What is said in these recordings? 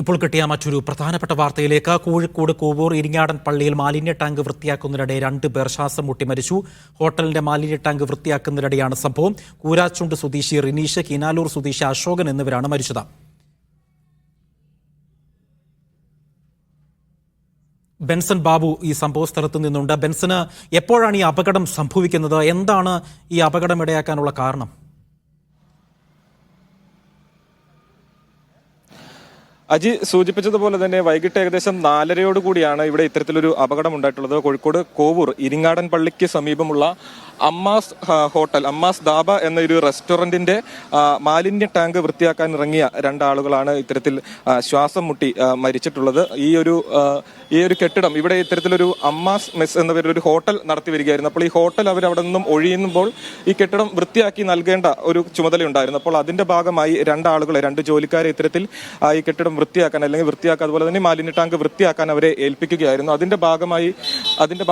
ഇപ്പോൾ കിട്ടിയ മറ്റൊരു പ്രധാനപ്പെട്ട വാർത്തയിലേക്ക്. കോഴിക്കോട് കോവൂർ ഇരിങ്ങാടൻ പള്ളിയിൽ മാലിന്യ ടാങ്ക് വൃത്തിയാക്കുന്നതിനിടെ 2 പേർ ശ്വാസം മുട്ടി മരിച്ചു. ഹോട്ടലിന്റെ മാലിന്യ ടാങ്ക് വൃത്തിയാക്കുന്നതിനിടെയാണ് സംഭവം. കൂരാച്ചുണ്ട് സ്വദേശി റിനീഷ്, കിനാലൂർ സ്വദേശി അശോകൻ എന്നിവരാണ് മരിച്ചത്. ബെൻസൺ ബാബു ഈ സംഭവ സ്ഥലത്ത് നിന്നുണ്ട്. ബെൻസന്, എപ്പോഴാണ് ഈ അപകടം സംഭവിക്കുന്നത്? എന്താണ് ഈ അപകടം ഇടയാക്കാനുള്ള കാരണം? അജി സൂചിപ്പിച്ചതുപോലെ തന്നെ വൈകിട്ട് ഏകദേശം 4:30 ഇവിടെ ഇത്തരത്തിലൊരു അപകടം ഉണ്ടായിട്ടുള്ളത്. കോഴിക്കോട് കോവൂർ ഇരിങ്ങാടൻ പള്ളിക്ക് സമീപമുള്ള അമ്മാസ് ഹോട്ടൽ, അമ്മാസ് ദാബ എന്നൊരു റെസ്റ്റോറന്റിന്റെ മാലിന്യ ടാങ്ക് വൃത്തിയാക്കാൻ ഇറങ്ങിയ 2 ആളുകളാണ് ഇത്തരത്തിൽ ശ്വാസം മുട്ടി മരിച്ചിട്ടുള്ളത്. ഈ ഒരു കെട്ടിടം, ഇവിടെ ഇത്തരത്തിലൊരു അമ്മാസ് മെസ് എന്ന പേരിൽ ഒരു ഹോട്ടൽ നടത്തി വരികയായിരുന്നു. അപ്പോൾ ഈ ഹോട്ടൽ അവിടെ നിന്നും ഒഴിയുമ്പോൾ ഈ കെട്ടിടം വൃത്തിയാക്കി നൽകേണ്ട ഒരു ചുമതലയുണ്ടായിരുന്നു. അപ്പോൾ അതിന്റെ ഭാഗമായി 2 ആളുകളെ, 2 ജോലിക്കാരെ ഇത്തരത്തിൽ ഈ കെട്ടിടം വൃത്തിയാക്കാൻ, അല്ലെങ്കിൽ വൃത്തിയാക്കാൻ, അതുപോലെ തന്നെ മാലിന്യ ടാങ്ക് വൃത്തിയാക്കാൻ അവരെ ഏൽപ്പിക്കുകയായിരുന്നു. അതിന്റെ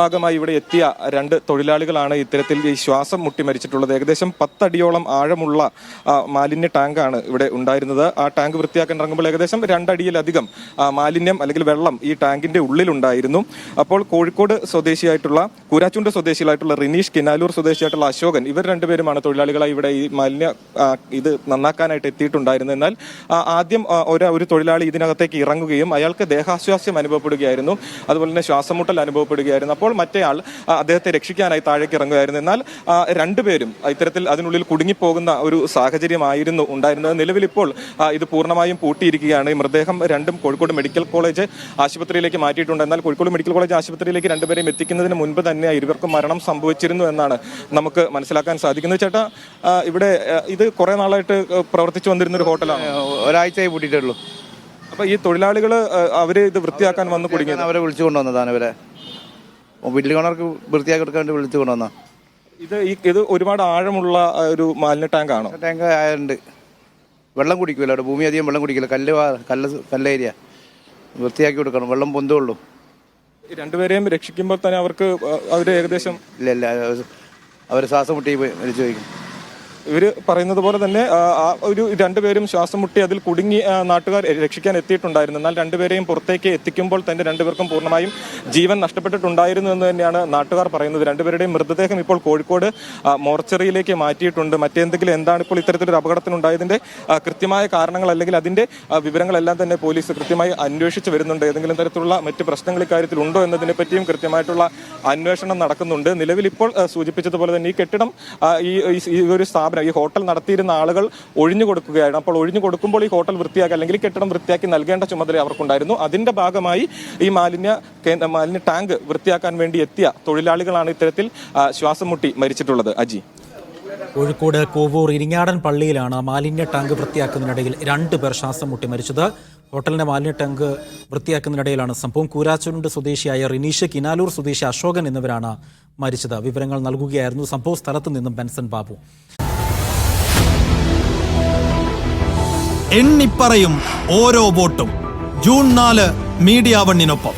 ഭാഗമായി ഇവിടെ എത്തിയ 2 തൊഴിലാളികളാണ് ഇത്തരത്തിൽ ഈ ശ്വാസം മുട്ടി മരിച്ചിട്ടുള്ളത്. ഏകദേശം 10 അടിയോളം ആഴമുള്ള മാലിന്യ ടാങ്കാണ് ഇവിടെ ഉണ്ടായിരുന്നത്. ആ ടാങ്ക് വൃത്തിയാക്കാൻ ഇറങ്ങുമ്പോൾ ഏകദേശം 2 അടിയിലധികം മാലിന്യം അല്ലെങ്കിൽ വെള്ളം ഈ ടാങ്കിന്റെ ഉള്ളിലുണ്ടായിരുന്നു. അപ്പോൾ കോഴിക്കോട് സ്വദേശിയായിട്ടുള്ള, കൂരാച്ചുണ്ട് സ്വദേശികളായിട്ടുള്ള റിനീഷ്, കിനാലൂർ സ്വദേശിയായിട്ടുള്ള അശോകൻ, ഇവർ 2 പേരുമാണ് തൊഴിലാളികളായി ഇവിടെ ഈ മാലിന്യ ഇത് നന്നാക്കാനായിട്ട് എത്തിയിട്ടുണ്ടായിരുന്നു. എന്നാൽ ആദ്യം ഒരു തൊഴിലാളി ഇതിനകത്തേക്ക് ഇറങ്ങുകയും അയാൾക്ക് ദേഹാസ്വാസ്യം അനുഭവപ്പെടുകയായിരുന്നു, അതുപോലെ തന്നെ ശ്വാസമുട്ടൽ അനുഭവപ്പെടുകയായിരുന്നു. അപ്പോൾ മറ്റേയാൾ അദ്ദേഹത്തെ രക്ഷിക്കാനായി താഴേക്ക് ഇറങ്ങുകയായിരുന്നു. എന്നാൽ 2 പേരും ഇത്തരത്തിൽ അതിനുള്ളിൽ കുടുങ്ങിപ്പോകുന്ന ഒരു സാഹചര്യമായിരുന്നു ഉണ്ടായിരുന്നത്. നിലവിൽ ഇപ്പോൾ ഇത് പൂർണ്ണമായും പൂട്ടിയിരിക്കുകയാണ്. ഈ മൃതദേഹം 2ഉം കോഴിക്കോട് മെഡിക്കൽ കോളേജ് ആശുപത്രിയിലേക്ക് മാറ്റിയിട്ടുണ്ട്. എന്നാൽ കോഴിക്കോട് മെഡിക്കൽ കോളേജ് ആശുപത്രിയിലേക്ക് 2 പേരെയും എത്തിക്കുന്നതിന് മുൻപ് തന്നെ ഇരുവർക്കും മരണം സംഭവിച്ചിരുന്നു എന്നാണ് നമുക്ക് മനസ്സിലാക്കാൻ സാധിക്കുന്നത്. ചേട്ടാ, ഇവിടെ ഇത് കുറെ നാളായിട്ട് പ്രവർത്തിച്ചു വന്നിരുന്ന ഒരു ഹോട്ടലാണ്. ഒരാഴ്ചയായി പൂട്ടിയിട്ടുള്ളൂ. അപ്പൊ ഈ തൊഴിലാളികൾ അവര് ഇത് വൃത്തിയാക്കാൻ വന്ന് കുടുങ്ങിയത്, അവരെ വിളിച്ചു കൊണ്ടുവന്നതാണ്. ഇവരെ ബിൽഡിംഗ് ഓണർക്ക് വൃത്തിയാക്കി എടുക്കാൻ വേണ്ടി വിളിച്ചു കൊണ്ടുവന്ന ഇത് ഒരുപാട് ആഴമുള്ള ഒരു മാലിന്യ ടാങ്ക് ആണോ? ടാങ്ക് ആയുണ്ട്. വെള്ളം കുടിക്കില്ല അവിടെ, ഭൂമി അധികം വെള്ളം കുടിക്കില്ല. കല്ലേരിയ വൃത്തിയാക്കി കൊടുക്കണം, വെള്ളം പൊന്തുള്ളൂ. 2 പേരെയും രക്ഷിക്കുമ്പോൾ തന്നെ അവര് ഏകദേശം ഇല്ല അവർ ശ്വാസം മുട്ടി മരിച്ചു പോയിക്കും. ഇവര് പറയുന്നത് പോലെ തന്നെ ഒരു 2 പേരും ശ്വാസം മുട്ടി അതിൽ കുടുങ്ങി നാട്ടുകാർ രക്ഷിക്കാൻ എത്തിയിട്ടുണ്ടായിരുന്നു. എന്നാൽ 2 പേരെയും പുറത്തേക്ക് എത്തിക്കുമ്പോൾ തന്നെ 2 പേർക്കും പൂർണ്ണമായും ജീവൻ നഷ്ടപ്പെട്ടിട്ടുണ്ടായിരുന്നു എന്ന് തന്നെയാണ് നാട്ടുകാർ പറയുന്നത്. 2 പേരുടെയും മൃതദേഹം ഇപ്പോൾ കോഴിക്കോട് മോർച്ചറിയിലേക്ക് മാറ്റിയിട്ടുണ്ട്. എന്താണ് ഇപ്പോൾ ഇത്തരത്തിലൊരു അപകടത്തിനുണ്ടായതിന്റെ കൃത്യമായ കാരണങ്ങൾ അല്ലെങ്കിൽ അതിന്റെ വിവരങ്ങളെല്ലാം തന്നെ പോലീസ് കൃത്യമായി അന്വേഷിച്ച് വരുന്നുണ്ട്. ഏതെങ്കിലും തരത്തിലുള്ള മറ്റ് പ്രശ്നങ്ങൾ ഇക്കാര്യത്തിൽ ഉണ്ടോ എന്നതിനെ പറ്റിയും കൃത്യമായിട്ടുള്ള അന്വേഷണം നടക്കുന്നുണ്ട്. നിലവിൽ ഇപ്പോൾ സൂചിപ്പിച്ചതുപോലെ തന്നെ ഈ കെട്ടിടം, ഈ ഒരു സ്ഥാപനം, ഈ ഹോട്ടൽ നടത്തിയിരുന്ന ആളുകൾ ഒഴിഞ്ഞു കൊടുക്കുകയാണ്. അപ്പോൾ ഒഴിഞ്ഞു കൊടുക്കുമ്പോൾ ഈ ഹോട്ടൽ വൃത്തിയാക്കി അല്ലെങ്കിൽ കെട്ടിടം വൃത്തിയാക്കി നൽകേണ്ട ചുമതല അവർക്കുണ്ടായിരുന്നു. അതിന്റെ ഭാഗമായി ഈ മാലിന്യ ടാങ്ക് വൃത്തിയാക്കാൻ വേണ്ടി എത്തിയ തൊഴിലാളികളാണ് ഇത്തരത്തിൽ ശ്വാസം മുട്ടി മരിച്ചിട്ടുള്ളത്. അജി, കോഴിക്കോട് കോവൂർ ഇരിങ്ങാടൻ പള്ളിയിലാണ് മാലിന്യ ടാങ്ക് വൃത്തിയാക്കുന്നതിനിടയിൽ 2 പേർ ശ്വാസം മുട്ടി മരിച്ചത്. ഹോട്ടലിന്റെ മാലിന്യ ടാങ്ക് വൃത്തിയാക്കുന്നതിനിടയിലാണ് സംഭവം. കൂരാച്ചുണ്ട് സ്വദേശിയായ റിനീഷ്, കിനാലൂർ സ്വദേശി അശോകൻ എന്നിവരാണ് മരിച്ചത്. വിവരങ്ങൾ നൽകുകയായിരുന്നു സംഭവ സ്ഥലത്ത് നിന്നും ബെൻസൺ ബാബു. എണ്ണിപ്പറയും ഓരോ വോട്ടും. June 4 media 1-നൊപ്പം.